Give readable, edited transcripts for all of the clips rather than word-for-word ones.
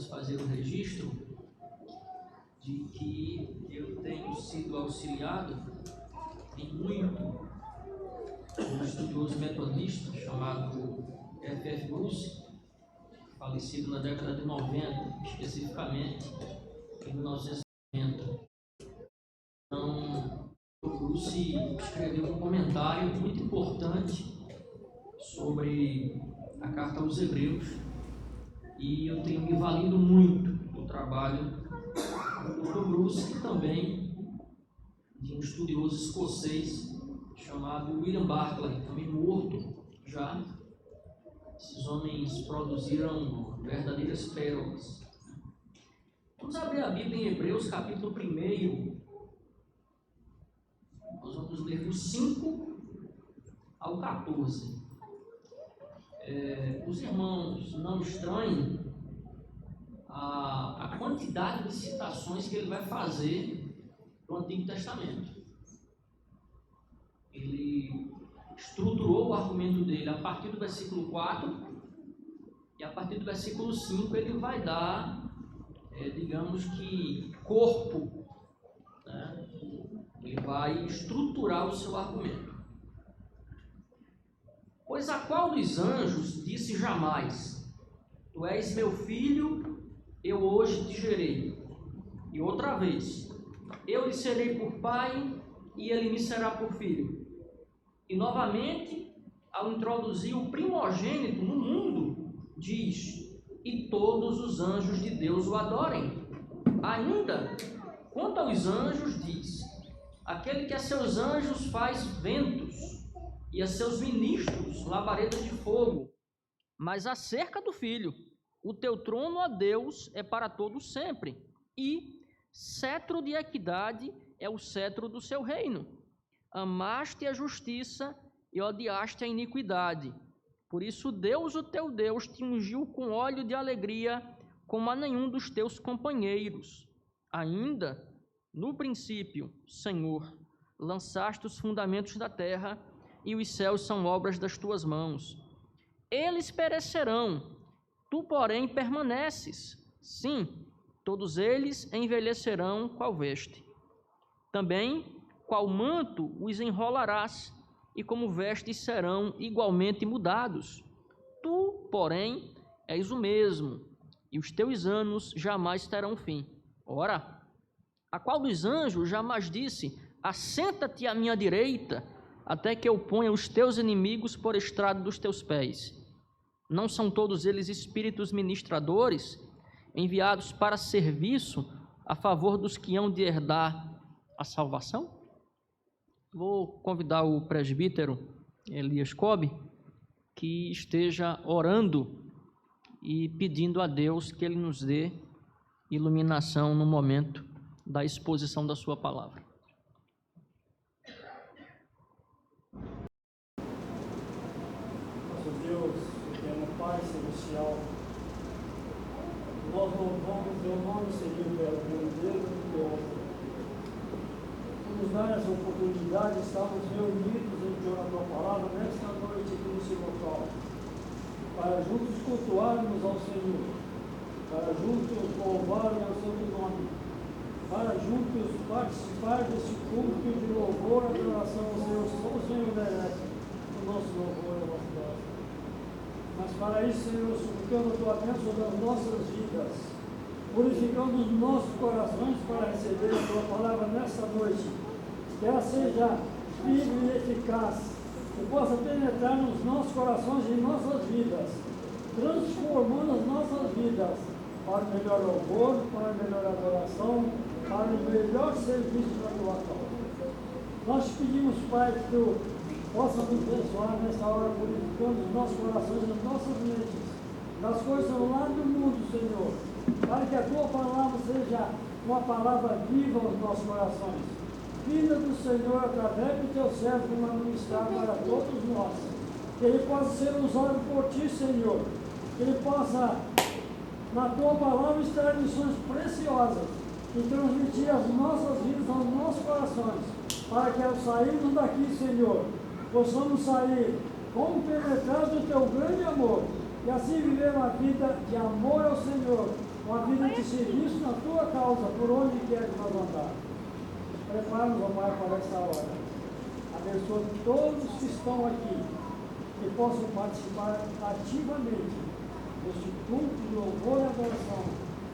apenas fazer o registro de que eu tenho sido auxiliado em muito um estudioso metodista chamado F.F. Bruce, falecido na década de 90, especificamente em 1990. Então, o Bruce escreveu um comentário muito importante sobre a carta aos Hebreus, e eu tenho me valido muito do trabalho do Bruce e também de um estudioso escocês chamado William Barclay, também morto já. Esses homens produziram verdadeiras pérolas. Vamos abrir a Bíblia em Hebreus, capítulo 1. Nós vamos ler do 5 ao 14. Os irmãos não estranhem a quantidade de citações que ele vai fazer do Antigo Testamento. Ele estruturou o argumento dele a partir do versículo 4, e a partir do versículo 5 ele vai dar, digamos que, corpo, né? Ele vai estruturar o seu argumento. Pois a qual dos anjos disse jamais: Tu és meu filho, eu hoje te gerei. E outra vez: Eu lhe serei por pai, e ele me será por filho. E novamente, ao introduzir o primogênito no mundo, diz: E todos os anjos de Deus o adorem. Ainda, quanto aos anjos, diz: Aquele que a seus anjos faz ventos, e a seus ministros labaredas de fogo. Mas acerca do Filho: O teu trono, ó Deus, é para todos sempre, e cetro de equidade é o cetro do seu reino. Amaste a justiça e odiaste a iniquidade. Por isso Deus, o teu Deus, te ungiu com óleo de alegria, como a nenhum dos teus companheiros. Ainda, no princípio, Senhor, lançaste os fundamentos da terra, e os céus são obras das tuas mãos. Eles perecerão, tu, porém, permaneces. Sim, todos eles envelhecerão qual veste. Também, qual manto os enrolarás, e como vestes serão igualmente mudados. Tu, porém, és o mesmo, e os teus anos jamais terão fim. Ora, a qual dos anjos jamais disse: Assenta-te à minha direita, até que eu ponha os teus inimigos por estrado dos teus pés? Não são todos eles espíritos ministradores, enviados para serviço a favor dos que hão de herdar a salvação? Vou convidar o presbítero Elias Cobb que esteja orando e pedindo a Deus que Ele nos dê iluminação no momento da exposição da sua palavra. Nosso Deus, eterno Pai Celestial, nós louvamos o teu nome, Senhor, pelo grandeza do teu amor. Nos dar essa oportunidade de estarmos reunidos em torno da tua palavra nesta noite aqui nesse local, para juntos cultuarmos ao Senhor, para juntos louvarmos ao seu nome, para juntos participar desse culto de louvor e adoração ao Senhor. Só o Senhor merece o nosso louvor e a nossa adoração. Mas para isso, Senhor, suplicando a tua bênção nas nossas vidas, purificando os nossos corações para receber a tua palavra nesta noite, que ela seja viva e eficaz, que possa penetrar nos nossos corações e em nossas vidas, transformando as nossas vidas para o melhor louvor, para a melhor adoração, para o melhor serviço da tua causa. Nós te pedimos, Pai, que tu possa nos abençoar nesta hora, purificando os nossos corações e as nossas mentes, das coisas lá do mundo, Senhor, para que a tua palavra seja uma palavra viva aos nossos corações, vinda do Senhor através do teu servo para ministrar para todos nós, que ele possa ser usado por ti, Senhor, que ele possa, na tua palavra, extrair lições preciosas e transmitir as nossas vidas aos nossos corações, para que ao sairmos daqui, Senhor, possamos sair compenetrados do teu grande amor e assim viver uma vida de amor ao Senhor, uma vida de serviço na tua causa, por onde quer que nós andar. Prepara-nos, ó Pai, para essa hora. Abençoa todos que estão aqui, que possam participar ativamente deste culto de louvor e adoração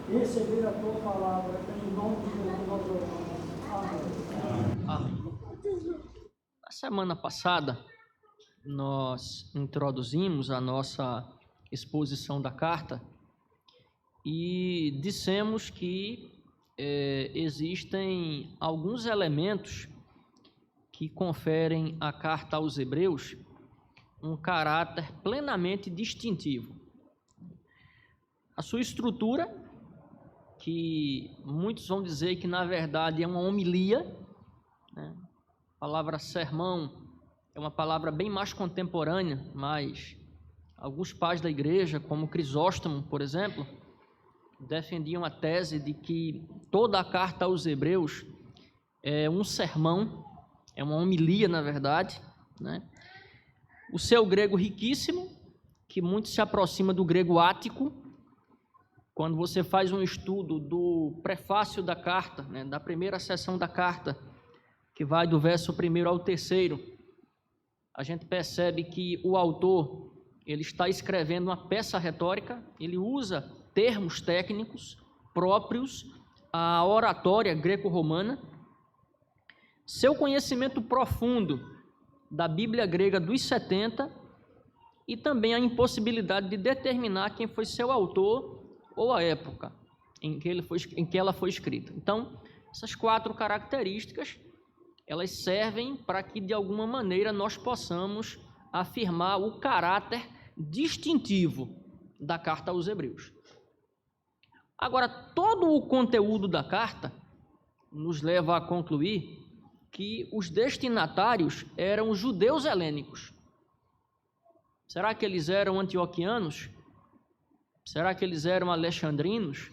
e receber a tua palavra, em nome de Jesus, nós oramos. Amém. Amém. Na semana passada, nós introduzimos a nossa exposição da carta e dissemos que existem alguns elementos que conferem à carta aos Hebreus um caráter plenamente distintivo. A sua estrutura, que muitos vão dizer que na verdade é uma homilia, né? A palavra sermão é uma palavra bem mais contemporânea, mas alguns pais da igreja, como Crisóstomo, por exemplo, defendiam a tese de que toda a carta aos Hebreus é um sermão, é uma homilia, na verdade, né? O seu grego riquíssimo, que muito se aproxima do grego ático. Quando você faz um estudo do prefácio da carta, né, da primeira seção da carta, que vai do verso 1 ao 3º, a gente percebe que o autor ele está escrevendo uma peça retórica, ele usa termos técnicos próprios à oratória greco-romana. Seu conhecimento profundo da Bíblia grega dos 70 e também a impossibilidade de determinar quem foi seu autor ou a época em que ela foi escrita. Então, essas 4 características, elas servem para que, de alguma maneira, nós possamos afirmar o caráter distintivo da carta aos Hebreus. Agora, todo o conteúdo da carta nos leva a concluir que os destinatários eram judeus helênicos. Será que eles eram antioquianos? Será que eles eram alexandrinos?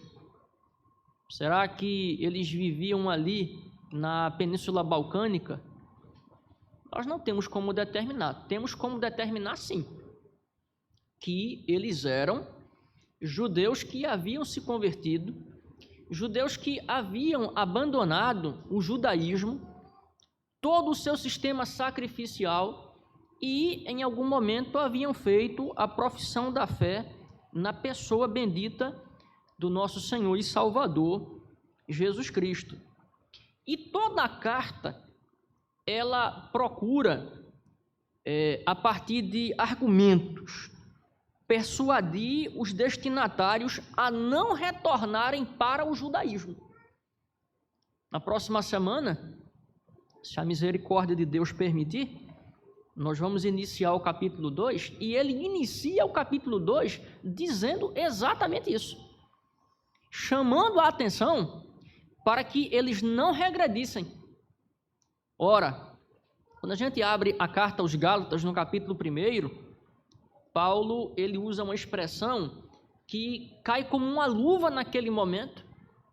Será que eles viviam ali na Península Balcânica? Nós não temos como determinar. Temos como determinar, sim, que eles eram judeus que haviam se convertido, judeus que haviam abandonado o judaísmo, todo o seu sistema sacrificial e, em algum momento, haviam feito a profissão da fé na pessoa bendita do nosso Senhor e Salvador, Jesus Cristo. E toda a carta, ela procura, a partir de argumentos, persuadir os destinatários a não retornarem para o judaísmo. Na próxima semana, se a misericórdia de Deus permitir, nós vamos iniciar o capítulo 2, e ele inicia o capítulo 2 dizendo exatamente isso, chamando a atenção para que eles não regredissem. Ora, quando a gente abre a carta aos Gálatas, no capítulo 1, Paulo ele usa uma expressão que cai como uma luva naquele momento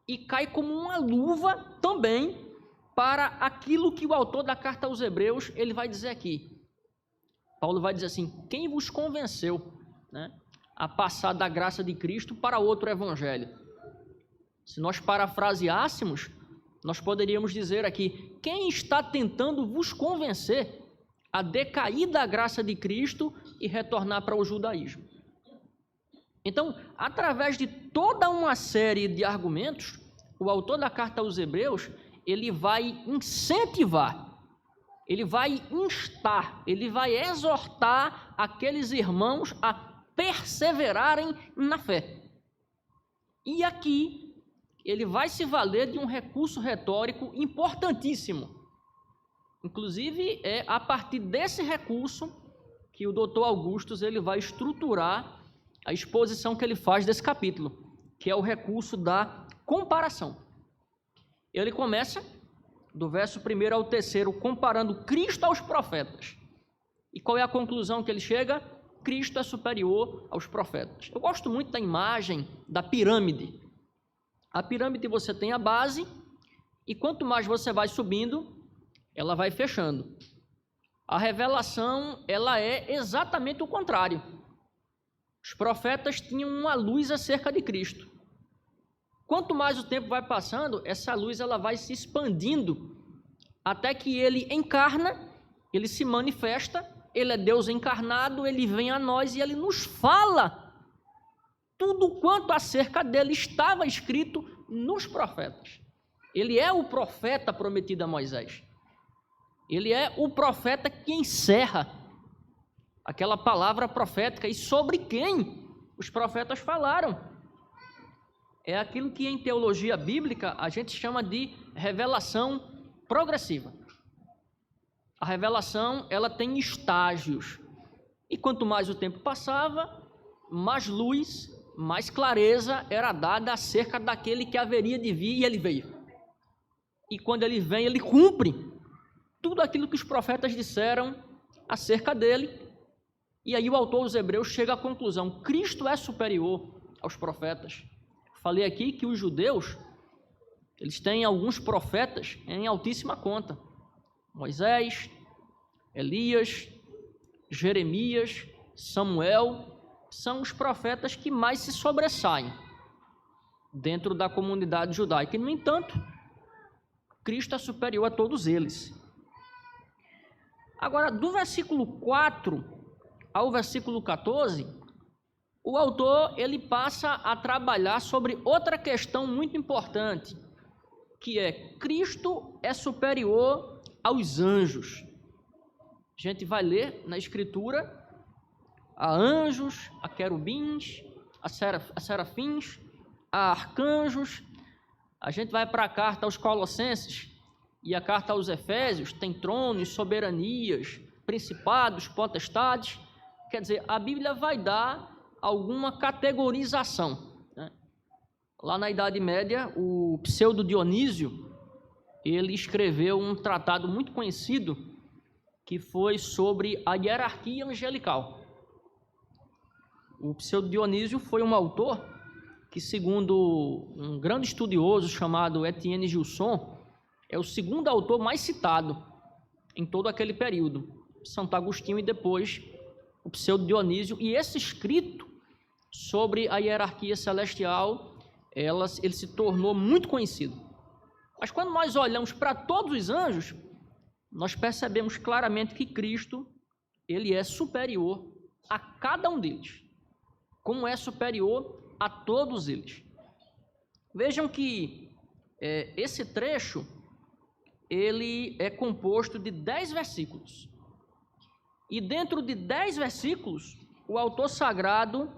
e cai como uma luva também para aquilo que o autor da carta aos Hebreus ele vai dizer aqui. Paulo vai dizer assim: quem vos convenceu, né, a passar da graça de Cristo para outro evangelho? Se nós parafraseássemos, nós poderíamos dizer aqui: quem está tentando vos convencer a decair da graça de Cristo e retornar para o judaísmo? Então, através de toda uma série de argumentos, o autor da carta aos Hebreus, ele vai incentivar, ele vai instar, ele vai exortar aqueles irmãos a perseverarem na fé. E aqui, ele vai se valer de um recurso retórico importantíssimo. Inclusive, é a partir desse recurso que o doutor Augustus ele vai estruturar a exposição que ele faz desse capítulo, que é o recurso da comparação. Ele começa do verso 1 ao 3º, comparando Cristo aos profetas. E qual é a conclusão que ele chega? Cristo é superior aos profetas. Eu gosto muito da imagem da pirâmide. A pirâmide você tem a base, e quanto mais você vai subindo, ela vai fechando. A revelação, ela é exatamente o contrário. Os profetas tinham uma luz acerca de Cristo. Quanto mais o tempo vai passando, essa luz ela vai se expandindo até que ele encarna, ele se manifesta, ele é Deus encarnado, ele vem a nós e ele nos fala tudo quanto acerca dele estava escrito nos profetas. Ele é o profeta prometido a Moisés. Ele é o profeta que encerra aquela palavra profética e sobre quem os profetas falaram. É aquilo que em teologia bíblica a gente chama de revelação progressiva. A revelação, ela tem estágios. E quanto mais o tempo passava, mais luz, mais clareza era dada acerca daquele que haveria de vir, e ele veio. E quando ele vem, ele cumpre tudo aquilo que os profetas disseram acerca dele. E aí o autor dos Hebreus chega à conclusão: Cristo é superior aos profetas. Falei aqui que os judeus, eles têm alguns profetas em altíssima conta. Moisés, Elias, Jeremias, Samuel, são os profetas que mais se sobressaem dentro da comunidade judaica. E, no entanto, Cristo é superior a todos eles. Agora, do versículo 4 ao versículo 14, o autor ele passa a trabalhar sobre outra questão muito importante, que é: Cristo é superior aos anjos. A gente vai ler na Escritura a anjos, a querubins, a serafins, a arcanjos. A gente vai para a carta aos Colossenses e a carta aos Efésios, tem tronos, soberanias, principados, potestades. Quer dizer, a Bíblia vai dar alguma categorização, né? Lá na Idade Média, o Pseudo Dionísio, ele escreveu um tratado muito conhecido que foi sobre a hierarquia angelical. O Pseudo Dionísio foi um autor que, segundo um grande estudioso chamado Etienne Gilson, é o segundo autor mais citado em todo aquele período. Santo Agostinho e depois o Pseudo Dionísio. E esse escrito sobre a hierarquia celestial, ele se tornou muito conhecido. Mas quando nós olhamos para todos os anjos, nós percebemos claramente que Cristo, ele é superior a cada um deles, como é superior a todos eles. Vejam que esse trecho, ele é composto de 10 versículos. E dentro de 10 versículos, o autor sagrado,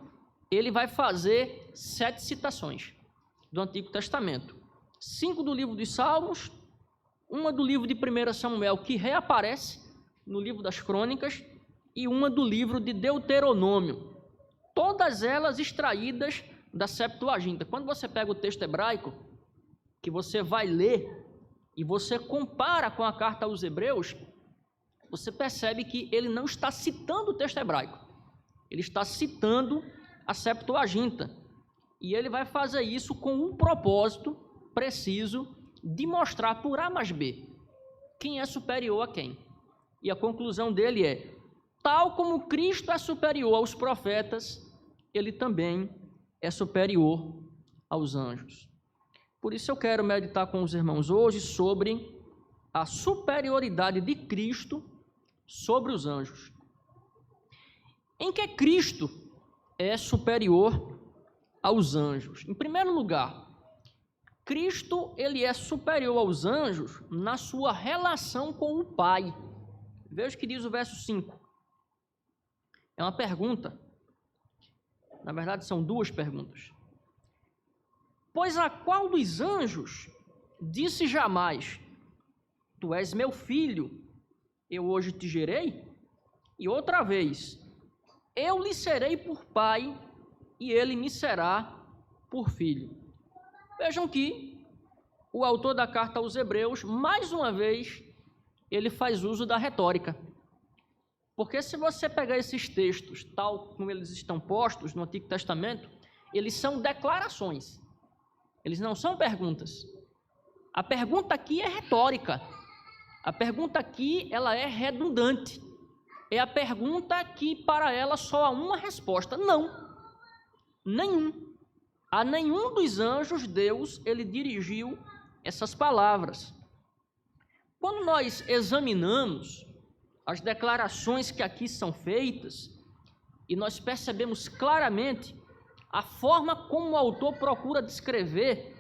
ele vai fazer 7 citações do Antigo Testamento. 5 do livro dos Salmos, uma do livro de 1 Samuel, que reaparece no livro das Crônicas, e uma do livro de Deuteronômio. Todas elas extraídas da Septuaginta. Quando você pega o texto hebraico, que você vai ler, e você compara com a carta aos Hebreus, você percebe que ele não está citando o texto hebraico, ele está citando a Septuaginta, e ele vai fazer isso com um propósito preciso de mostrar por A mais B quem é superior a quem. E a conclusão dele é: tal como Cristo é superior aos profetas, ele também é superior aos anjos. Por isso eu quero meditar com os irmãos hoje sobre a superioridade de Cristo sobre os anjos. Em que Cristo é superior aos anjos? Em primeiro lugar, Cristo ele é superior aos anjos na sua relação com o Pai. Veja o que diz o verso 5. É uma pergunta. Na verdade, são duas perguntas. Pois a qual dos anjos disse jamais: Tu és meu filho, eu hoje te gerei? E outra vez: Eu lhe serei por pai, e ele me será por filho. Vejam que o autor da carta aos Hebreus, mais uma vez, ele faz uso da retórica. Porque se você pegar esses textos, tal como eles estão postos no Antigo Testamento, eles são declarações, eles não são perguntas. A pergunta aqui é retórica, a pergunta aqui ela é redundante, é a pergunta que para ela só há uma resposta: não. Nenhum. A nenhum dos anjos Deus ele dirigiu essas palavras. Quando nós examinamos as declarações que aqui são feitas, e nós percebemos claramente a forma como o autor procura descrever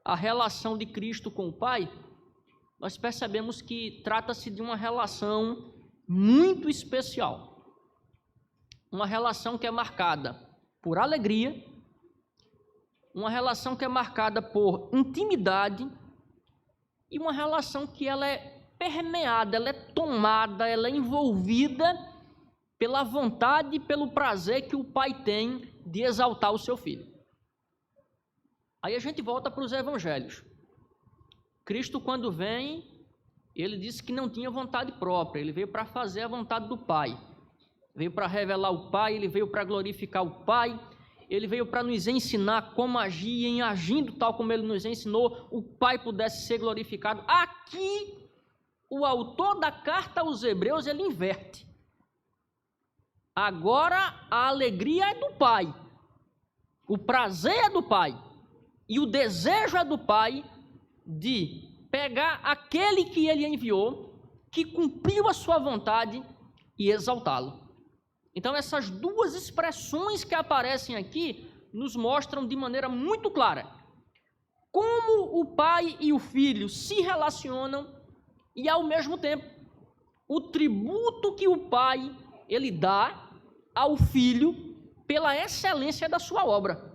a relação de Cristo com o Pai, nós percebemos que trata-se de uma relação muito especial. Uma relação que é marcada por alegria, uma relação que é marcada por intimidade e uma relação que ela é permeada, ela é tomada, ela é envolvida pela vontade e pelo prazer que o Pai tem de exaltar o seu Filho. Aí a gente volta para os evangelhos. Cristo, quando vem, ele disse que não tinha vontade própria, ele veio para fazer a vontade do Pai. Veio para revelar o Pai, ele veio para glorificar o Pai, ele veio para nos ensinar como agir, e em agindo tal como ele nos ensinou, o Pai pudesse ser glorificado. Aqui, o autor da carta aos Hebreus, ele inverte. Agora, a alegria é do Pai, o prazer é do Pai, e o desejo é do Pai de pegar aquele que ele enviou, que cumpriu a sua vontade, e exaltá-lo. Então, essas duas expressões que aparecem aqui nos mostram de maneira muito clara como o Pai e o Filho se relacionam e, ao mesmo tempo, o tributo que o Pai ele dá ao Filho pela excelência da sua obra.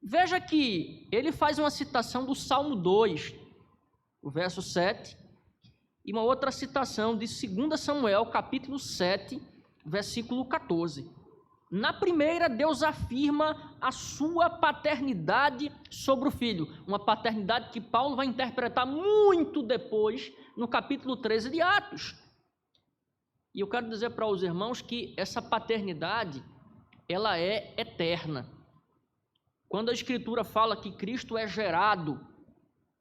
Veja que ele faz uma citação do Salmo 2, o verso 7, e uma outra citação de 2 Samuel, capítulo 7, versículo 14. Na primeira, Deus afirma a sua paternidade sobre o Filho, uma paternidade que Paulo vai interpretar muito depois, no capítulo 13 de Atos. E eu quero dizer para os irmãos que essa paternidade, ela é eterna. Quando a Escritura fala que Cristo é gerado,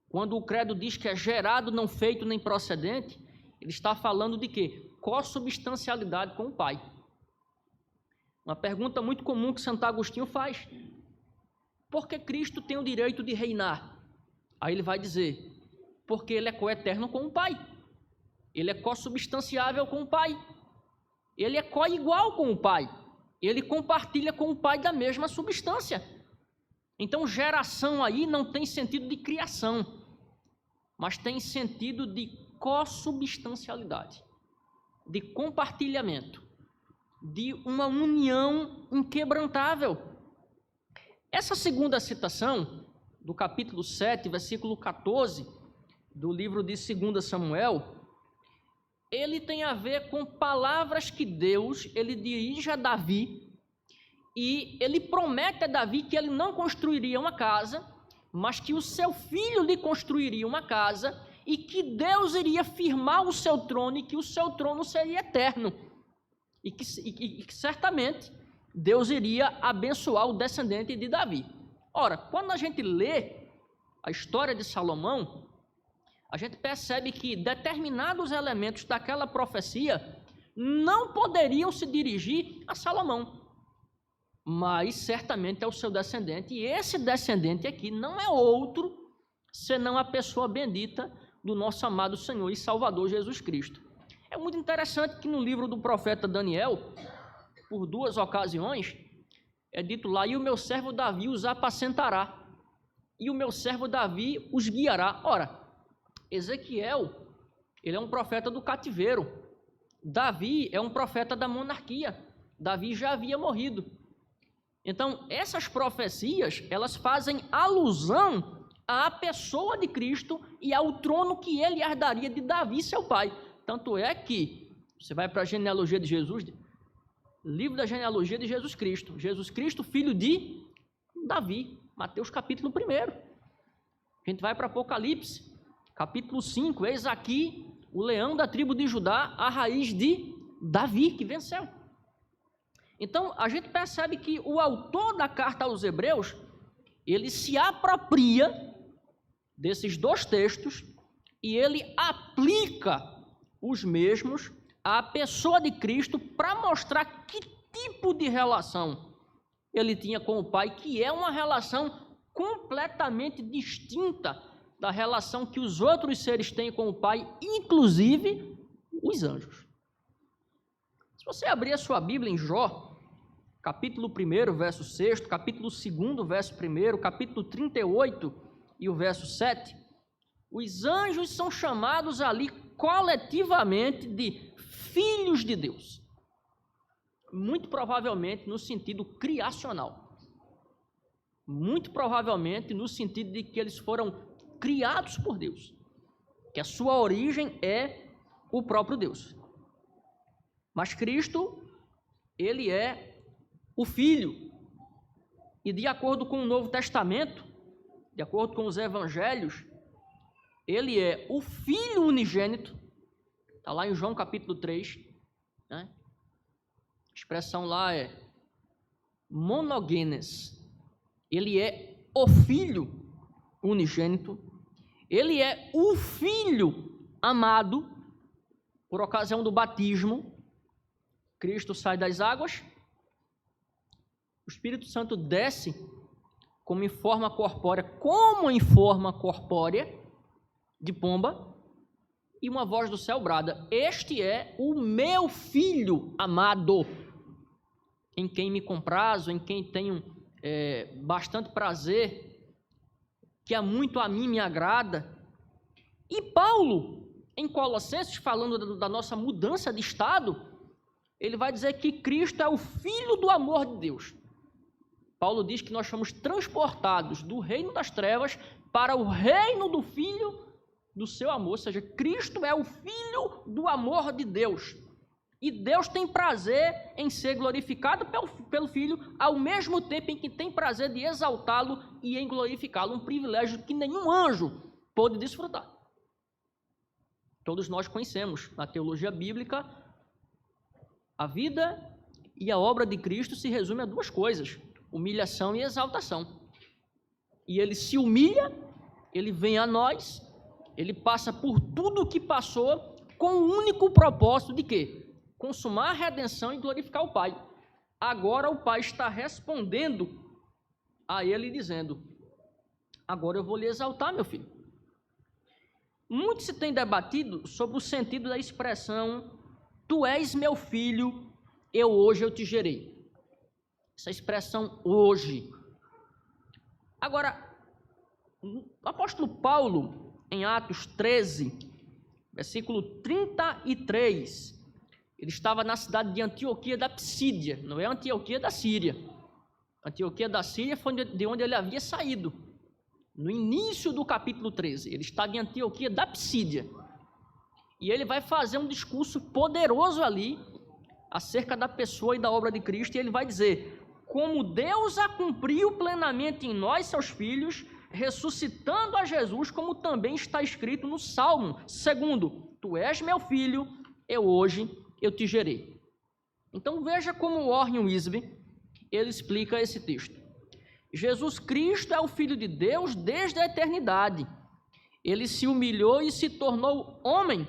quando o credo diz que é gerado, não feito nem procedente, ele está falando de quê? Consubstancialidade com o Pai. Uma pergunta muito comum que Santo Agostinho faz: por que Cristo tem o direito de reinar? Aí ele vai dizer: porque ele é coeterno com o Pai, ele é consubstanciável com o Pai, ele é coigual com o Pai, ele compartilha com o Pai da mesma substância. Então, geração aí não tem sentido de criação, mas tem sentido de consubstancialidade, de compartilhamento, de uma união inquebrantável. Essa segunda citação, do capítulo 7, versículo 14, do livro de 2 Samuel, ele tem a ver com palavras que Deus ele dirige a Davi, e ele promete a Davi que ele não construiria uma casa, mas que o seu filho lhe construiria uma casa, e que Deus iria firmar o seu trono, e que o seu trono seria eterno, e que certamente Deus iria abençoar o descendente de Davi. Ora, quando a gente lê a história de Salomão, a gente percebe que determinados elementos daquela profecia não poderiam se dirigir a Salomão, mas certamente ao seu descendente, e esse descendente aqui não é outro senão a pessoa bendita do nosso amado Senhor e Salvador Jesus Cristo. É muito interessante que no livro do profeta Daniel, por 2 ocasiões, é dito lá: e o meu servo Davi os apacentará, e o meu servo Davi os guiará. Ora, Ezequiel, ele é um profeta do cativeiro, Davi é um profeta da monarquia, Davi já havia morrido. Então, essas profecias, elas fazem alusão à pessoa de Cristo e ao trono que ele herdaria de Davi, seu pai. Tanto é que, você vai para a genealogia de Jesus, livro da genealogia de Jesus Cristo, filho de Davi, Mateus capítulo 1. A gente vai para Apocalipse, capítulo 5, eis aqui o leão da tribo de Judá, a raiz de Davi, que venceu. Então, a gente percebe que o autor da carta aos Hebreus, ele se apropria desses dois textos e ele aplica os mesmos à pessoa de Cristo para mostrar que tipo de relação ele tinha com o Pai, que é uma relação completamente distinta da relação que os outros seres têm com o Pai, inclusive os anjos. Se você abrir a sua Bíblia em Jó, capítulo 1, verso 6, capítulo 2, verso 1, capítulo 38 e o verso 7, os anjos são chamados ali coletivamente de filhos de Deus. Muito provavelmente no sentido criacional. Muito provavelmente no sentido de que eles foram criados por Deus. Que a sua origem é o próprio Deus. Mas Cristo, ele é o Filho. E de acordo com o Novo Testamento, de acordo com os Evangelhos, ele é o Filho unigênito. Está lá em João capítulo 3, né? A expressão lá é monogenes. Ele é o Filho unigênito. Ele é o Filho amado. Por ocasião do batismo, Cristo sai das águas. O Espírito Santo desce como em forma corpórea, de pomba. E uma voz do céu brada: este é o meu Filho amado, em quem me comprazo, em quem tenho bastante prazer, que há muito a mim me agrada. E Paulo, em Colossenses, falando da nossa mudança de estado, ele vai dizer que Cristo é o Filho do amor de Deus. Paulo diz que nós somos transportados do reino das trevas para o reino do Filho do seu amor, ou seja, Cristo é o Filho do amor de Deus. E Deus tem prazer em ser glorificado pelo Filho, ao mesmo tempo em que tem prazer de exaltá-lo e em glorificá-lo, um privilégio que nenhum anjo pôde desfrutar. Todos nós conhecemos, na teologia bíblica, a vida e a obra de Cristo se resume a duas coisas: humilhação e exaltação. E ele se humilha, ele vem a nós, ele passa por tudo o que passou com o único propósito de quê? Consumar a redenção e glorificar o Pai. Agora o Pai está respondendo a ele dizendo: agora eu vou lhe exaltar, meu filho. Muito se tem debatido sobre o sentido da expressão tu és meu filho, hoje eu te gerei. Essa expressão hoje. Agora, o apóstolo Paulo, em Atos 13, versículo 33, ele estava na cidade de Antioquia da Psídia, não é Antioquia da Síria. Antioquia da Síria foi de onde ele havia saído. No início do capítulo 13, ele estava em Antioquia da Psídia. E ele vai fazer um discurso poderoso ali, acerca da pessoa e da obra de Cristo, e ele vai dizer: como Deus a cumpriu plenamente em nós, seus filhos, ressuscitando a Jesus, como também está escrito no Salmo 2: tu és meu filho, hoje eu te gerei. Então veja como Warren Wiersbe, ele explica esse texto. Jesus Cristo é o Filho de Deus desde a eternidade. Ele se humilhou e se tornou homem.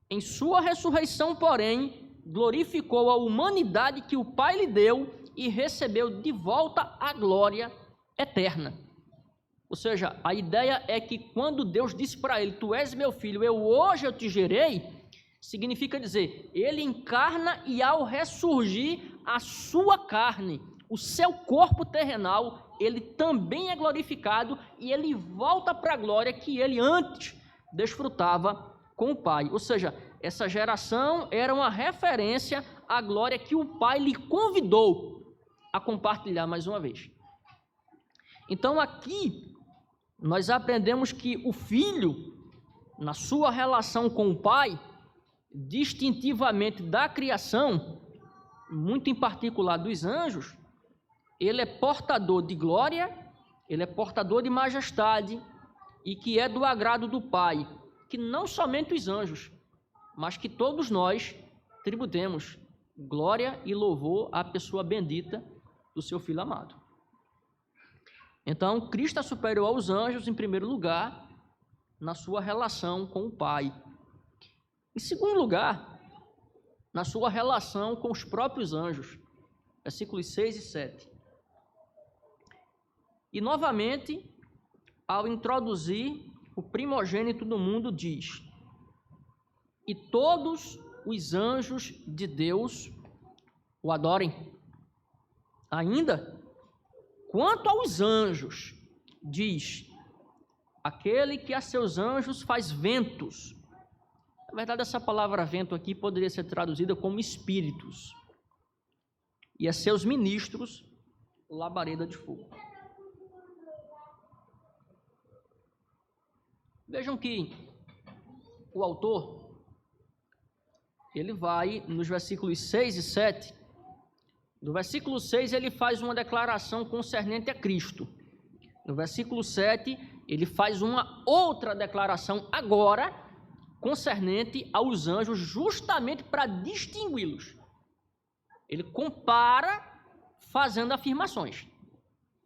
Em sua ressurreição, porém, glorificou a humanidade que o Pai lhe deu e recebeu de volta a glória eterna. Ou seja, a ideia é que quando Deus disse para ele: tu és meu filho, hoje eu te gerei, significa dizer, ele encarna e ao ressurgir a sua carne, o seu corpo terrenal, ele também é glorificado e ele volta para a glória que ele antes desfrutava com o Pai. Ou seja, essa geração era uma referência à glória que o Pai lhe convidou a compartilhar mais uma vez. Então aqui nós aprendemos que o Filho, na sua relação com o Pai, distintivamente da criação, muito em particular dos anjos, ele é portador de glória, ele é portador de majestade e que é do agrado do Pai, que não somente os anjos, mas que todos nós tributemos glória e louvor à pessoa bendita do seu Filho amado. Então, Cristo é superior aos anjos, em primeiro lugar, na sua relação com o Pai. Em segundo lugar, na sua relação com os próprios anjos. Versículos 6 e 7. E, novamente, ao introduzir o primogênito do mundo, diz: e todos os anjos de Deus o adorem. Ainda, quanto aos anjos, diz: aquele que a seus anjos faz ventos. Na verdade, essa palavra vento aqui poderia ser traduzida como espíritos. E a seus ministros, labareda de fogo. Vejam que o autor, ele vai nos versículos 6 e 7. No versículo 6, ele faz uma declaração concernente a Cristo. No versículo 7, ele faz uma outra declaração agora, concernente aos anjos, justamente para distingui-los. Ele compara, fazendo afirmações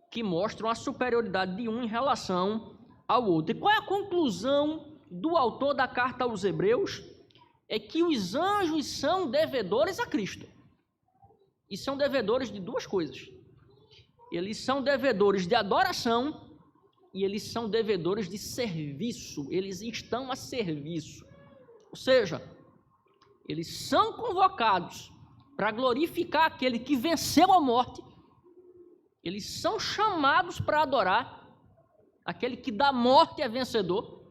que mostram a superioridade de um em relação ao outro. E qual é a conclusão do autor da carta aos Hebreus? É que os anjos são devedores a Cristo. E são devedores de duas coisas. Eles são devedores de adoração e eles são devedores de serviço. Eles estão a serviço. Ou seja, eles são convocados para glorificar aquele que venceu a morte. Eles são chamados para adorar aquele que da morte é vencedor.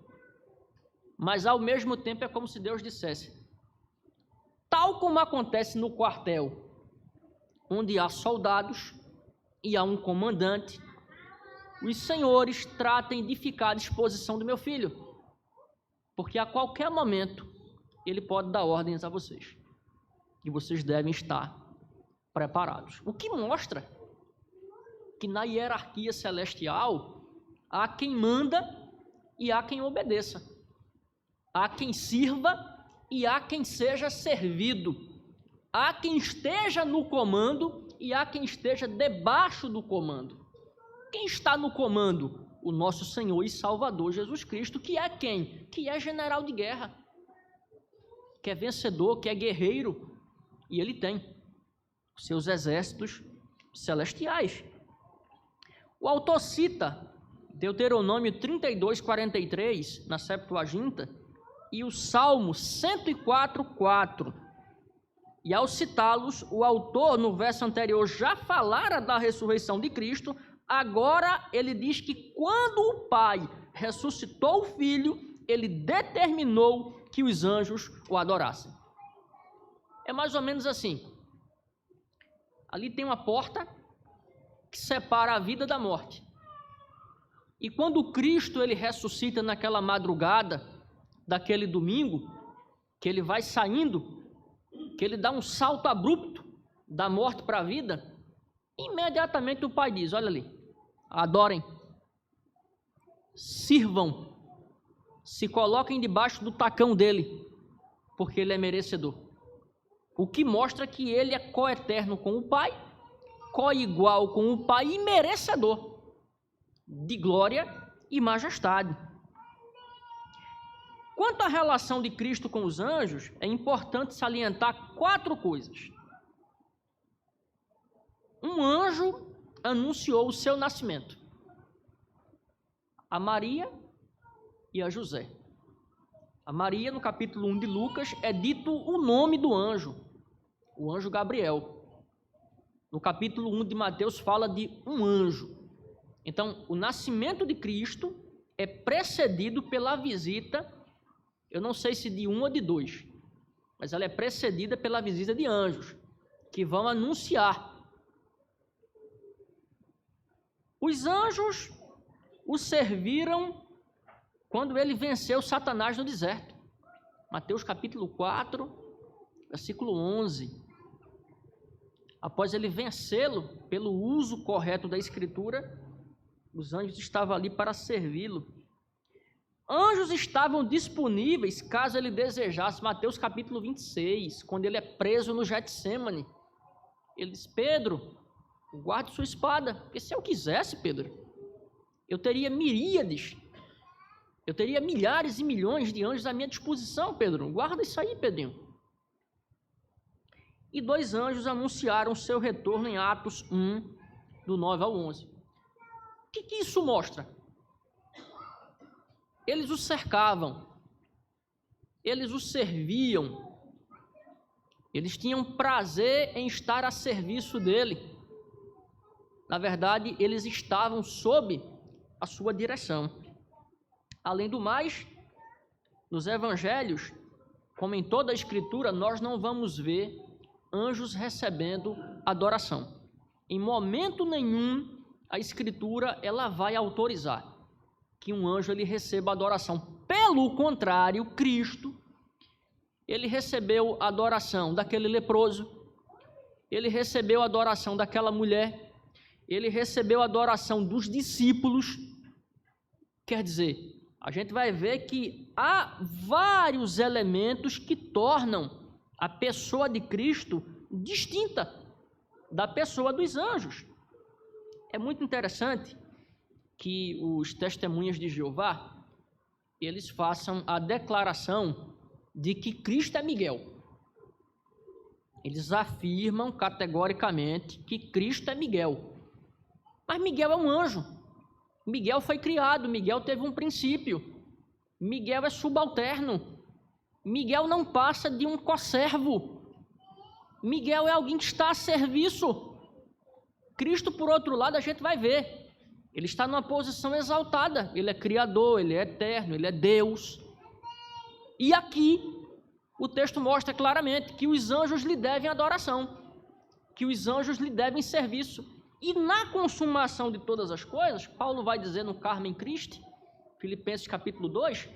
Mas ao mesmo tempo é como se Deus dissesse: tal como acontece no quartel, onde há soldados e há um comandante, os senhores tratem de ficar à disposição do meu filho, porque a qualquer momento ele pode dar ordens a vocês, e vocês devem estar preparados. O que mostra que na hierarquia celestial há quem manda e há quem obedeça, há quem sirva e há quem seja servido, há quem esteja no comando e há quem esteja debaixo do comando. Quem está no comando? O nosso Senhor e Salvador Jesus Cristo, que é quem? Que é general de guerra, que é vencedor, que é guerreiro, e ele tem seus exércitos celestiais. O autor cita Deuteronômio 32:43 na Septuaginta e o Salmo 104:4. E ao citá-los, o autor no verso anterior já falara da ressurreição de Cristo. Agora ele diz que quando o Pai ressuscitou o Filho, ele determinou que os anjos o adorassem. É mais ou menos assim. Ali tem uma porta que separa a vida da morte. E quando Cristo ele ressuscita naquela madrugada daquele domingo, que ele vai saindo, que ele dá um salto abrupto da morte para a vida, imediatamente o Pai diz: olha ali, adorem, sirvam, se coloquem debaixo do tacão dele, porque ele é merecedor. O que mostra que ele é coeterno com o Pai, coigual com o Pai e merecedor de glória e majestade. Quanto à relação de Cristo com os anjos, é importante salientar 4 coisas. Um anjo anunciou o seu nascimento a Maria e a José. A Maria, no capítulo 1 de Lucas, é dito o nome do anjo, o anjo Gabriel. No capítulo 1 de Mateus fala de um anjo. Então, o nascimento de Cristo é precedido pela visita, eu não sei se de um ou de 2, mas ela é precedida pela visita de anjos, que vão anunciar. Os anjos o serviram quando ele venceu Satanás no deserto. Mateus capítulo 4, versículo 11. Após ele vencê-lo pelo uso correto da Escritura, os anjos estavam ali para servi-lo. Anjos estavam disponíveis caso ele desejasse. Mateus capítulo 26, quando ele é preso no Getsêmani, ele diz: Pedro, guarde sua espada, porque se eu quisesse, Pedro, eu teria miríades, eu teria milhares e milhões de anjos à minha disposição, Pedro. Guarda isso aí, Pedrinho. E 2 anjos anunciaram seu retorno em Atos 1, do 9 ao 11. O que isso mostra? Eles o cercavam, eles o serviam, eles tinham prazer em estar a serviço dele. Na verdade, eles estavam sob a sua direção. Além do mais, nos evangelhos, como em toda a Escritura, nós não vamos ver anjos recebendo adoração. Em momento nenhum, a Escritura ela vai autorizar que um anjo ele receba adoração. Pelo contrário, Cristo, ele recebeu a adoração daquele leproso, ele recebeu a adoração daquela mulher, ele recebeu a adoração dos discípulos. Quer dizer, a gente vai ver que há vários elementos que tornam a pessoa de Cristo distinta da pessoa dos anjos. É muito interessante que os testemunhas de Jeová, eles façam a declaração de que Cristo é Miguel. Eles afirmam categoricamente que Cristo é Miguel. Mas Miguel é um anjo. Miguel foi criado, Miguel teve um princípio. Miguel é subalterno. Miguel não passa de um conservo. Miguel é alguém que está a serviço. Cristo, por outro lado, a gente vai ver. Ele está numa posição exaltada. Ele é criador, ele é eterno, ele é Deus. E aqui, o texto mostra claramente que os anjos lhe devem adoração, que os anjos lhe devem serviço. E na consumação de todas as coisas, Paulo vai dizer no Carmen Christi, Filipenses capítulo 2,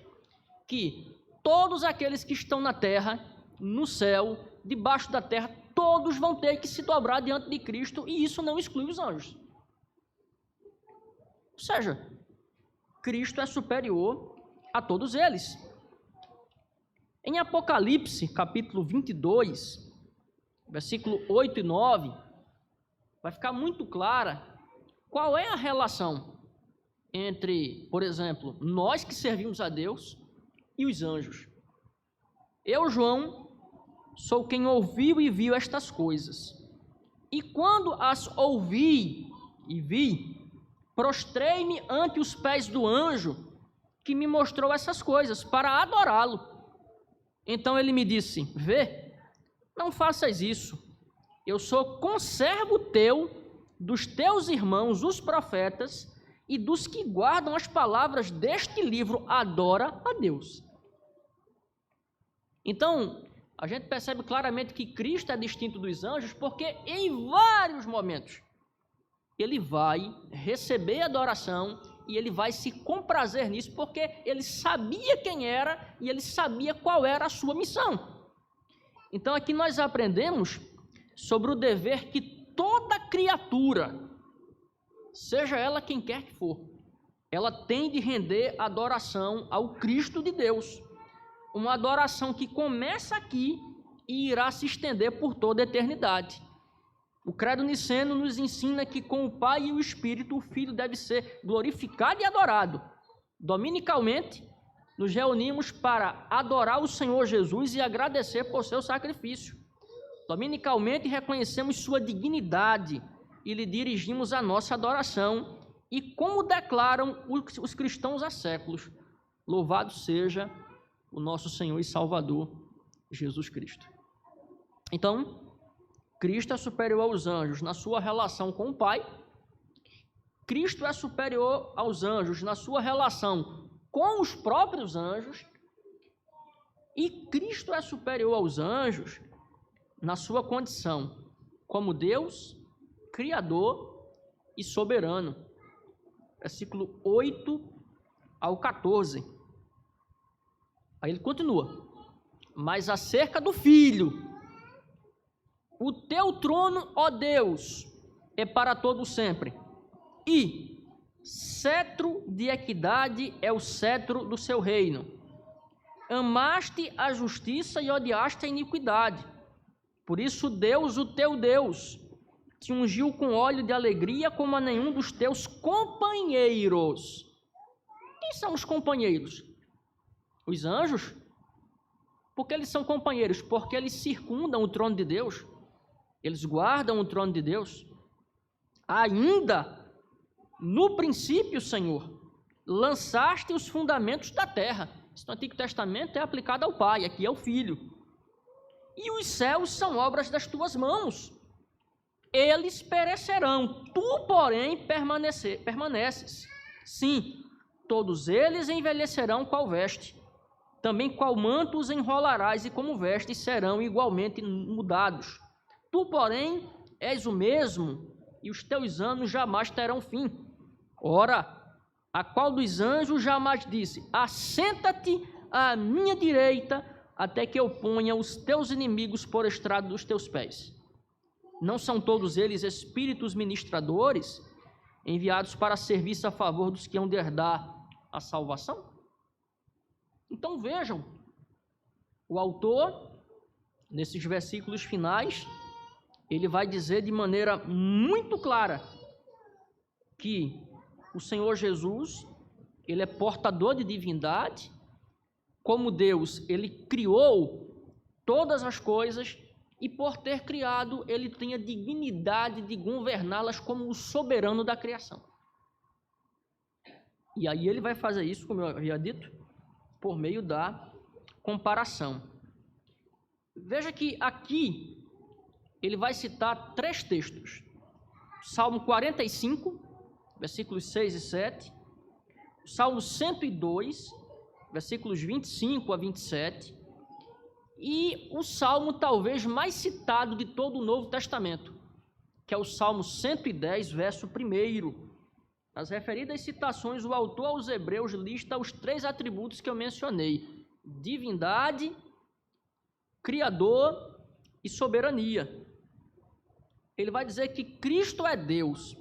que todos aqueles que estão na terra, no céu, debaixo da terra, todos vão ter que se dobrar diante de Cristo, e isso não exclui os anjos. Ou seja, Cristo é superior a todos eles. Em Apocalipse, capítulo 22, versículo 8 e 9, vai ficar muito clara qual é a relação entre, por exemplo, nós que servimos a Deus e os anjos. Eu, João, sou quem ouviu e viu estas coisas. E quando as ouvi e vi, prostrei-me ante os pés do anjo que me mostrou essas coisas, para adorá-lo. Então ele me disse: vê, não faças isso. Eu sou conservo teu, dos teus irmãos, os profetas, e dos que guardam as palavras deste livro. Adora a Deus. Então, a gente percebe claramente que Cristo é distinto dos anjos, porque em vários momentos ele vai receber adoração e ele vai se comprazer nisso, porque ele sabia quem era e ele sabia qual era a sua missão. Então aqui nós aprendemos sobre o dever que toda criatura, seja ela quem quer que for, ela tem de render adoração ao Cristo de Deus. Uma adoração que começa aqui e irá se estender por toda a eternidade. O credo niceno nos ensina que com o Pai e o Espírito, o Filho deve ser glorificado e adorado. Dominicalmente, nos reunimos para adorar o Senhor Jesus e agradecer por seu sacrifício. Dominicalmente, reconhecemos sua dignidade e lhe dirigimos a nossa adoração. E como declaram os cristãos há séculos, louvado seja o nosso Senhor e Salvador, Jesus Cristo. Então, Cristo é superior aos anjos na sua relação com o Pai. Cristo é superior aos anjos na sua relação com os próprios anjos. E Cristo é superior aos anjos na sua condição como Deus, Criador e soberano. Versículo 8 ao 14. Aí ele continua. Mas acerca do Filho, o teu trono, ó Deus, é para todo sempre, e cetro de equidade é o cetro do seu reino. Amaste a justiça e odiaste a iniquidade. Por isso Deus, o teu Deus, te ungiu com óleo de alegria como a nenhum dos teus companheiros. Quem são os companheiros? Os anjos? Por que eles são companheiros? Porque eles circundam o trono de Deus. Eles guardam o trono de Deus. Ainda No princípio, Senhor, lançaste os fundamentos da terra. Isso no Antigo Testamento é aplicado ao Pai, aqui é o Filho. E os céus são obras das tuas mãos. Eles perecerão, tu, porém, permaneces. Sim, todos eles envelhecerão qual veste. Também qual manto os enrolarás, e como vestes serão igualmente mudados. Tu, porém, és o mesmo, e os teus anos jamais terão fim. Ora, a qual dos anjos jamais disse: assenta-te à minha direita, até que eu ponha os teus inimigos por estrado dos teus pés? Não são todos eles espíritos ministradores, enviados para serviço a favor dos que hão de herdar a salvação? Então vejam, o autor, nesses versículos finais, ele vai dizer de maneira muito clara que o Senhor Jesus, ele é portador de divindade. Como Deus, ele criou todas as coisas, e por ter criado, ele tem a dignidade de governá-las como o soberano da criação. E aí ele vai fazer isso, como eu havia dito, por meio da comparação. Veja que aqui ele vai citar 3 textos. Salmo 45, versículos 6 e 7. Salmo 102, versículos 25 a 27. E o salmo talvez mais citado de todo o Novo Testamento, que é o Salmo 110, verso 1. Nas referidas citações, o autor aos Hebreus lista os 3 atributos que eu mencionei: divindade, criador e soberania. Ele vai dizer que Cristo é Deus.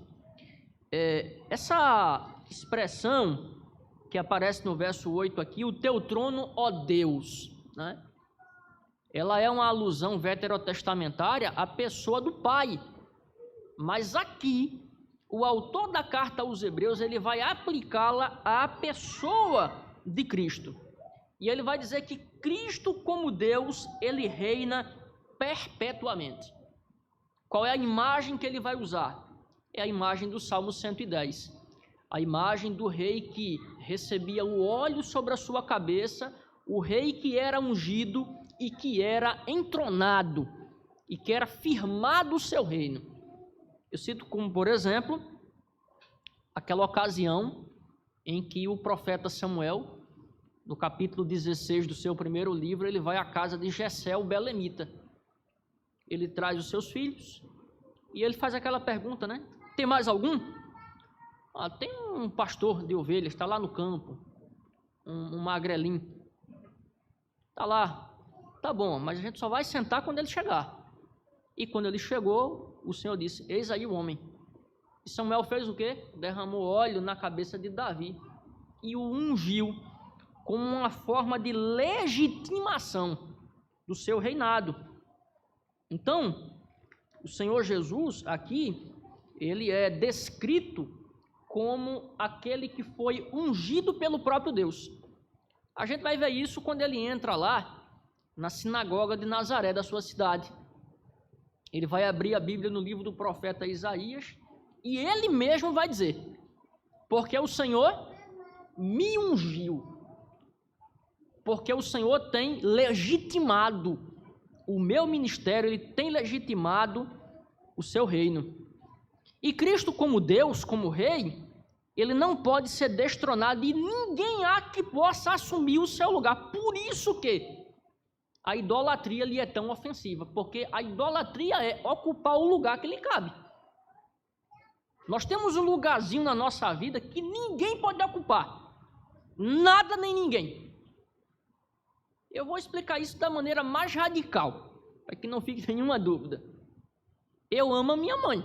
Essa expressão que aparece no verso 8 aqui, o teu trono, ó Deus, né? Ela é uma alusão veterotestamentária à pessoa do Pai. Mas aqui, o autor da carta aos Hebreus, ele vai aplicá-la à pessoa de Cristo. E ele vai dizer que Cristo, como Deus, ele reina perpetuamente. Qual é a imagem que ele vai usar? É a imagem do Salmo 110. A imagem do rei que recebia o óleo sobre a sua cabeça, o rei que era ungido e que era entronado, e que era firmado o seu reino. Eu cito como, por exemplo, aquela ocasião em que o profeta Samuel, no capítulo 16 do seu primeiro livro, ele vai à casa de Jessé, o belemita. Ele traz os seus filhos e ele faz aquela pergunta, né? Tem mais algum? Tem um pastor de ovelhas, está lá no campo, um magrelinho. Está lá. Tá bom, mas a gente só vai sentar quando ele chegar. E quando ele chegou, o Senhor disse: eis aí o homem. E Samuel fez o quê? Derramou óleo na cabeça de Davi e o ungiu como uma forma de legitimação do seu reinado. Então, o Senhor Jesus aqui, ele é descrito como aquele que foi ungido pelo próprio Deus. A gente vai ver isso quando ele entra lá na sinagoga de Nazaré, da sua cidade. Ele vai abrir a Bíblia no livro do profeta Isaías, e ele mesmo vai dizer: porque o Senhor me ungiu, porque o Senhor tem legitimado o meu ministério, ele tem legitimado o seu reino. E Cristo, como Deus, como Rei, ele não pode ser destronado, e ninguém há que possa assumir o seu lugar. Por isso que a idolatria lhe é tão ofensiva, porque a idolatria é ocupar o lugar que lhe cabe. Nós temos um lugarzinho na nossa vida que ninguém pode ocupar, nada nem ninguém. Eu vou explicar isso da maneira mais radical, para que não fique nenhuma dúvida. Eu amo a minha mãe.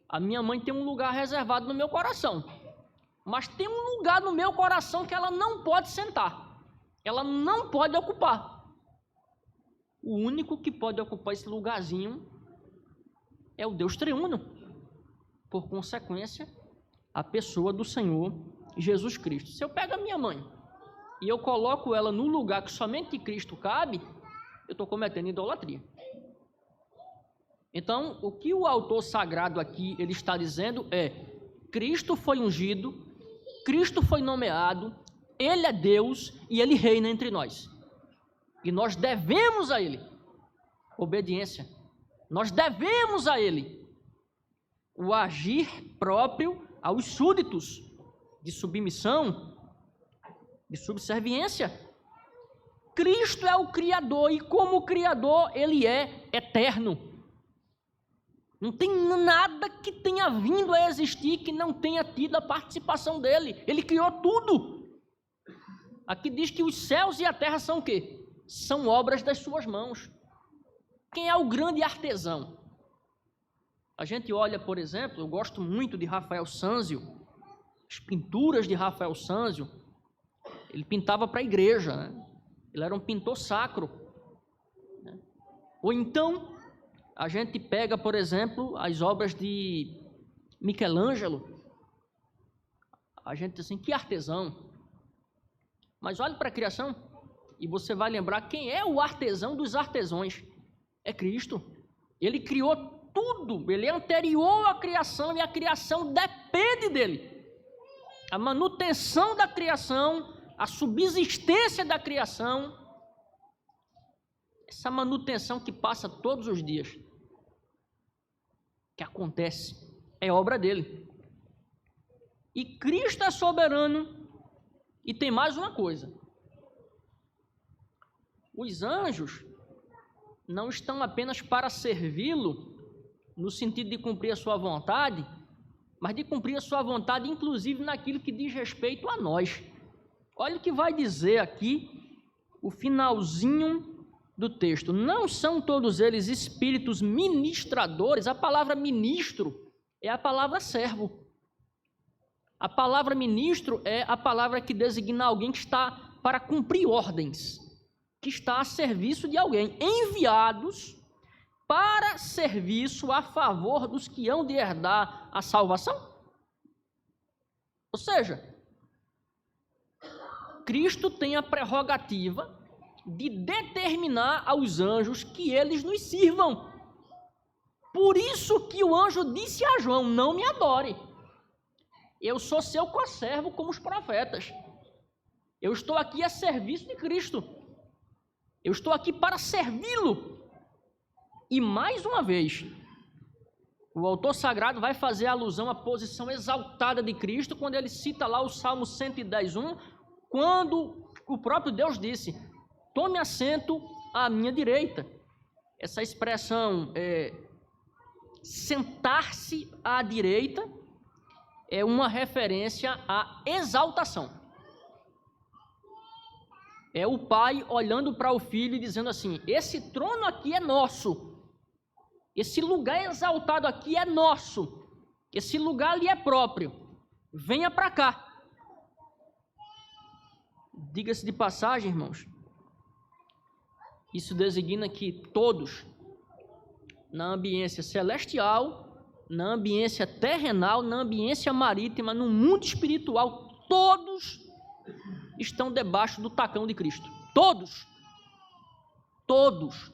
A minha mãe tem um lugar reservado no meu coração, mas tem um lugar no meu coração que ela não pode sentar, ela não pode ocupar. O único que pode ocupar esse lugarzinho é o Deus triuno, por consequência, a pessoa do Senhor Jesus Cristo. Se eu pego a minha mãe e eu coloco ela no lugar que somente Cristo cabe, eu estou cometendo idolatria. Então, o que o autor sagrado aqui ele está dizendo é: Cristo foi ungido, Cristo foi nomeado, Ele é Deus e Ele reina entre nós. E nós devemos a Ele obediência. Nós devemos a Ele o agir próprio aos súditos, de submissão, de subserviência. Cristo é o Criador e como Criador Ele é eterno. Não tem nada que tenha vindo a existir que não tenha tido a participação dele. Ele criou tudo. Aqui diz que os céus e a terra são o quê? São obras das suas mãos. Quem é o grande artesão? A gente olha, por exemplo, eu gosto muito de Rafael Sanzio, as pinturas de Rafael Sanzio. Ele pintava para a igreja, né? Ele era um pintor sacro, né? Ou então a gente pega, por exemplo, as obras de Michelangelo. A gente diz assim, que artesão. Mas olhe para a criação e você vai lembrar quem é o artesão dos artesãos. É Cristo. Ele criou tudo, ele é anterior à criação e a criação depende dele. A manutenção da criação, a subsistência da criação, essa manutenção que passa todos os dias, que acontece, é obra dele. E Cristo é soberano. E tem mais uma coisa: os anjos não estão apenas para servi-lo, no sentido de cumprir a sua vontade, mas de cumprir a sua vontade, inclusive naquilo que diz respeito a nós. Olha o que vai dizer aqui o finalzinho do texto. Não são todos eles espíritos ministradores? A palavra ministro é a palavra servo. A palavra ministro é a palavra que designa alguém que está para cumprir ordens, que está a serviço de alguém, enviados para serviço a favor dos que hão de herdar a salvação. Ou seja, Cristo tem a prerrogativa de determinar aos anjos que eles nos sirvam. Por isso que o anjo disse a João, não me adore. Eu sou seu conservo como os profetas. Eu estou aqui a serviço de Cristo. Eu estou aqui para servi-lo. E mais uma vez, o autor sagrado vai fazer alusão à posição exaltada de Cristo quando ele cita lá o Salmo 110:1, quando o próprio Deus disse, tome assento à minha direita. Essa expressão, sentar-se à direita, é uma referência à exaltação. É o pai olhando para o filho e dizendo assim, esse trono aqui é nosso, esse lugar exaltado aqui é nosso, esse lugar ali é próprio, venha para cá. Diga-se de passagem, irmãos, isso designa que todos, na ambiência celestial, na ambiência terrenal, na ambiência marítima, no mundo espiritual, todos estão debaixo do tacão de Cristo. Todos. Todos.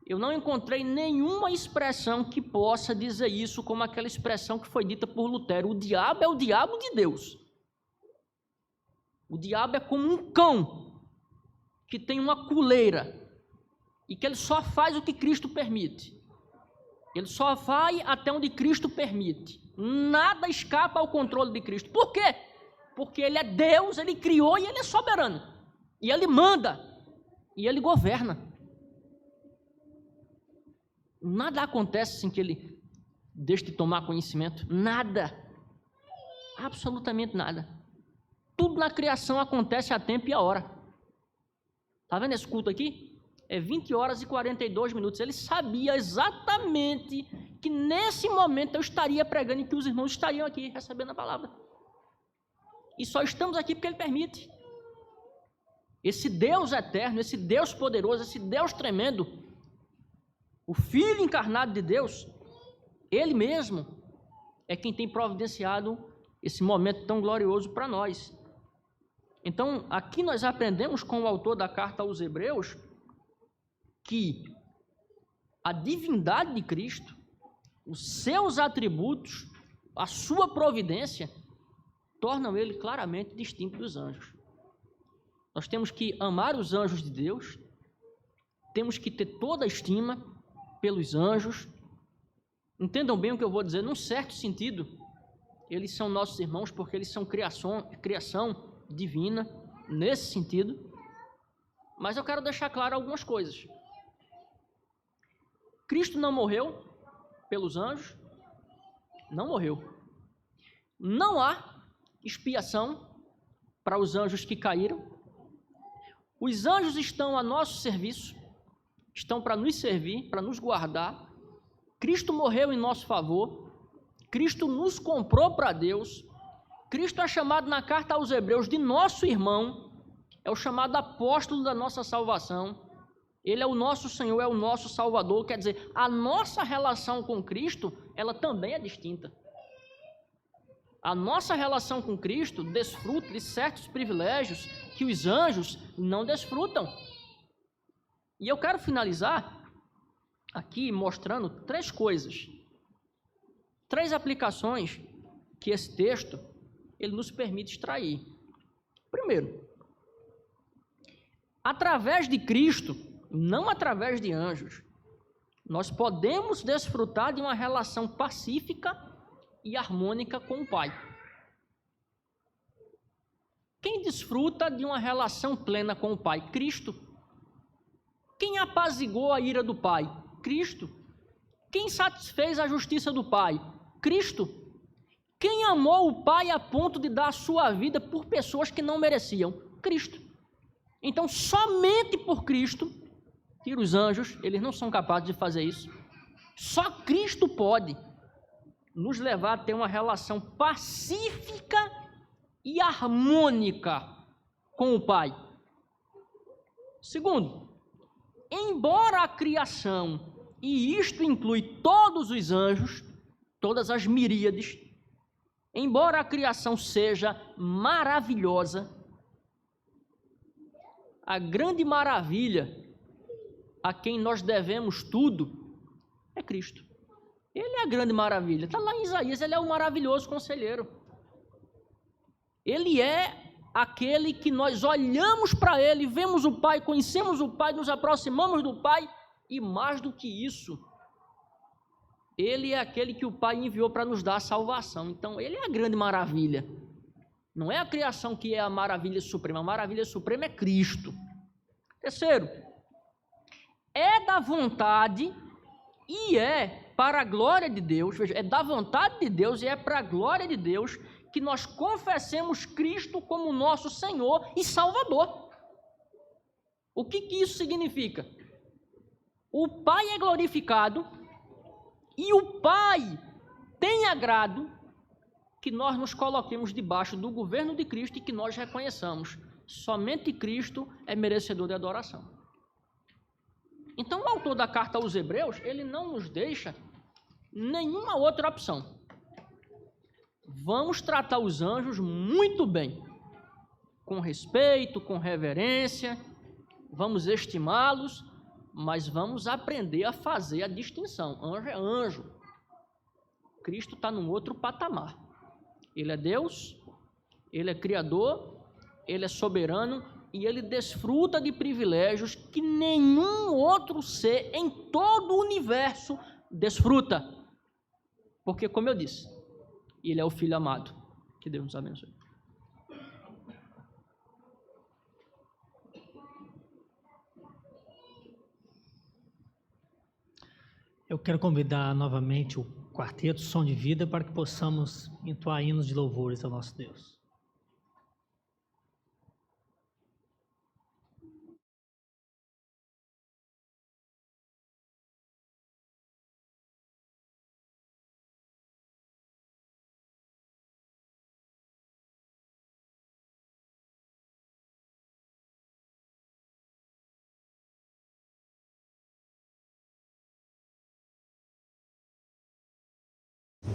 Eu não encontrei nenhuma expressão que possa dizer isso, como aquela expressão que foi dita por Lutero. O diabo é o diabo de Deus. O diabo é como um cão que tem uma coleira e que ele só faz o que Cristo permite. Ele só vai até onde Cristo permite. Nada escapa ao controle de Cristo. Por quê? Porque Ele é Deus, Ele criou e Ele é soberano. E Ele manda. E Ele governa. Nada acontece sem que Ele deixe de tomar conhecimento. Nada. Absolutamente nada. Tudo na criação acontece a tempo e a hora. Está vendo esse culto aqui? É 20 horas e 42 minutos. Ele sabia exatamente que nesse momento eu estaria pregando e que os irmãos estariam aqui recebendo a palavra. E só estamos aqui porque Ele permite. Esse Deus eterno, esse Deus poderoso, esse Deus tremendo, o Filho encarnado de Deus, Ele mesmo é quem tem providenciado esse momento tão glorioso para nós. Então, aqui nós aprendemos com o autor da carta aos Hebreus que a divindade de Cristo, os seus atributos, a sua providência, tornam ele claramente distinto dos anjos. Nós temos que amar os anjos de Deus, temos que ter toda a estima pelos anjos. Entendam bem o que eu vou dizer, num certo sentido, eles são nossos irmãos porque eles são criação divina, nesse sentido. Mas eu quero deixar claro algumas coisas. Cristo não morreu pelos anjos, não morreu. Não há expiação para os anjos que caíram. Os anjos estão a nosso serviço, estão para nos servir, para nos guardar. Cristo morreu em nosso favor, Cristo nos comprou para Deus. Cristo é chamado na carta aos Hebreus de nosso irmão, é o chamado apóstolo da nossa salvação. Ele é o nosso Senhor, é o nosso Salvador. Quer dizer, a nossa relação com Cristo, ela também é distinta. A nossa relação com Cristo desfruta de certos privilégios que os anjos não desfrutam. E eu quero finalizar aqui mostrando 3 coisas, 3 aplicações que esse texto ele nos permite extrair. Primeiro, através de Cristo, não através de anjos, nós podemos desfrutar de uma relação pacífica e harmônica com o Pai. Quem desfruta de uma relação plena com o Pai? Cristo. Quem apaziguou a ira do Pai? Cristo. Quem satisfez a justiça do Pai? Cristo. Quem amou o Pai a ponto de dar a sua vida por pessoas que não mereciam? Cristo. Então, somente por Cristo, tira os anjos, eles não são capazes de fazer isso. Só Cristo pode nos levar a ter uma relação pacífica e harmônica com o Pai. Segundo, embora a criação, e isto inclui todos os anjos, todas as miríades, embora a criação seja maravilhosa, a grande maravilha a quem nós devemos tudo é Cristo. Ele é a grande maravilha. Está lá em Isaías, ele é o maravilhoso conselheiro. Ele é aquele que nós olhamos para ele, vemos o Pai, conhecemos o Pai, nos aproximamos do Pai, e mais do que isso, ele é aquele que o Pai enviou para nos dar a salvação. Então, ele é a grande maravilha. Não é a criação que é a maravilha suprema, a maravilha suprema é Cristo. Terceiro, é da vontade e é para a glória de Deus, veja, é da vontade de Deus e é para a glória de Deus que nós confessemos Cristo como nosso Senhor e Salvador. O que isso significa? O Pai é glorificado e o Pai tem agrado que nós nos coloquemos debaixo do governo de Cristo e que nós reconheçamos. Somente Cristo é merecedor de adoração. Então, o autor da carta aos Hebreus, ele não nos deixa nenhuma outra opção. Vamos tratar os anjos muito bem, com respeito, com reverência, vamos estimá-los, mas vamos aprender a fazer a distinção. Anjo é anjo. Cristo está num outro patamar. Ele é Deus, ele é Criador, ele é soberano e ele desfruta de privilégios que nenhum outro ser em todo o universo desfruta. Porque, como eu disse, ele é o Filho amado. Que Deus nos abençoe. Eu quero convidar novamente o quarteto Som de Vida para que possamos entoar hinos de louvores ao nosso Deus.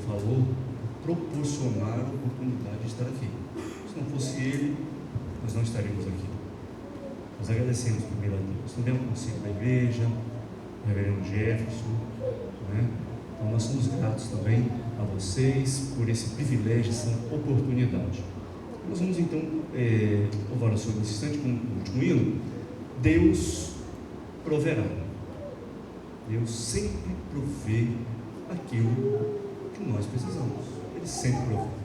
Falou, proporcionar a oportunidade de estar aqui. Se não fosse ele, nós não estaríamos aqui. Nós agradecemos primeiro a Deus. Não demos conselho da igreja, o reverendo Jefferson, né? Então nós somos gratos também a vocês por esse privilégio, essa oportunidade. Nós vamos então louvar o Senhor nesse instante com o último hino. Deus proverá. Deus sempre provê aquilo que nós precisamos. Ele sempre provê.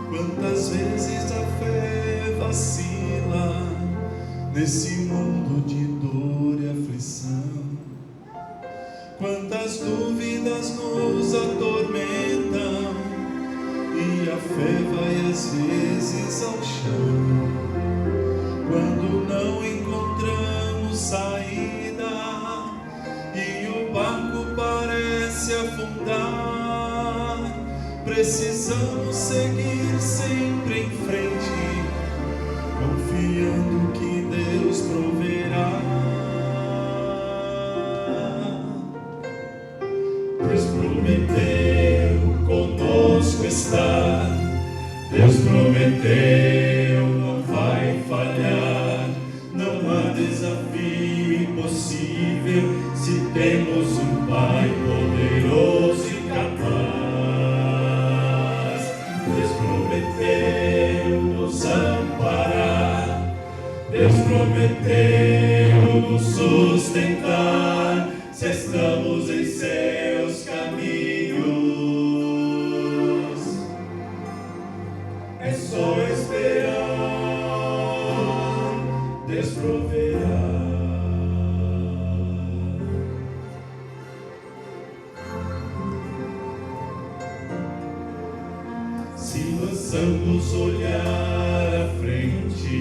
Quantas vezes a fé vacila nesse mundo de dor e aflição? Quantas dúvidas nos atormentam e a fé vai às vezes ao chão. Quando não encontramos saída e o barco parece afundar, precisamos seguir sempre em frente, confiando que Deus proverá. Deus prometeu conosco estar, Deus prometeu, não vai falhar. Não há desafio impossível se temos um Pai poderoso e capaz. Deus prometeu nos amparar, Deus prometeu nos sustentar, se estamos em seus caminhos. É só esperar, Deus proverá. Se lançamos olhar à frente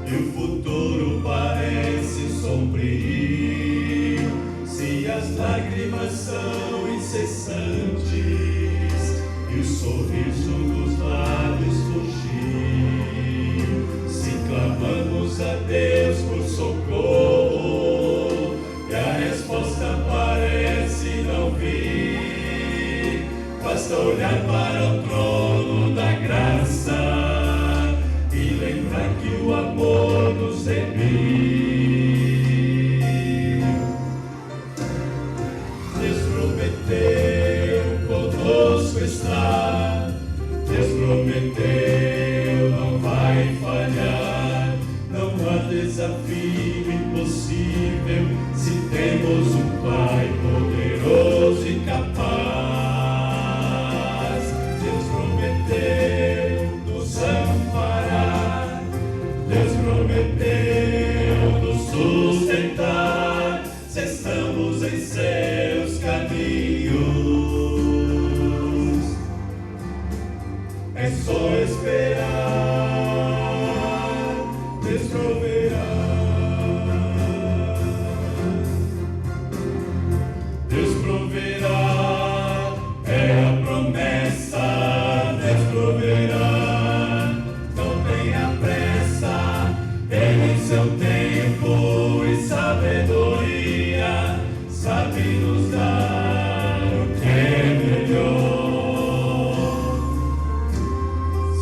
e o futuro parece sombrio, se as lágrimas são incessantes e o sorriso dos lábios fugir, se clamamos a Deus por socorro e a resposta parece não vir, basta olhar para o trono da graça e lembrar que o amor nos remiu. Deus prometeu conosco estar, Deus prometeu, não vai falhar. Não há desafio impossível se temos um Pai poderoso e capaz. Deus prometeu nos amparar, Deus prometeu nos sustentar, se estamos em seus caminhos. É só esperar, Deus proverá. Deus proverá, é a promessa, Deus proverá. Não tenha pressa, Ele em seu tempo e sabedoria sabe nos dar o que é melhor.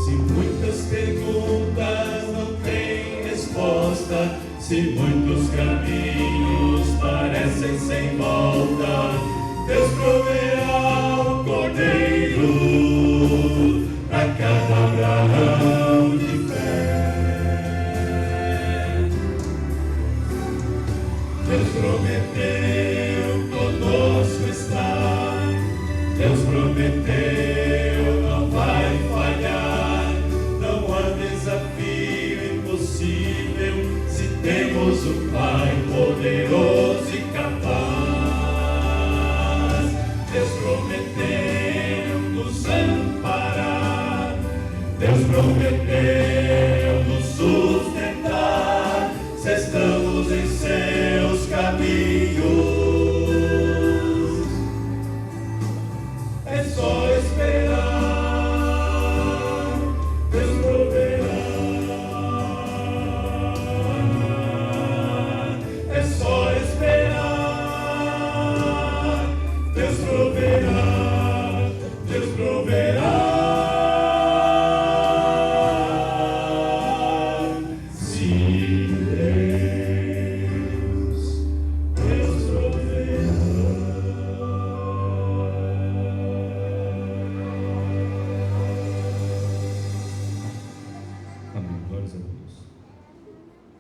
Se muitas perguntas não têm resposta, se muitos caminhos parecem sem volta, Deus proverá o cordeiro para cada Abraão de fé. Deus prometeu conosco estar, Deus prometeu, não vai falhar. Não há desafio impossível se temos um Pai poderoso e capaz. Deus prometeu nos amparar, Deus prometeu nos sustentar, se estamos em seus caminhos. ovelha.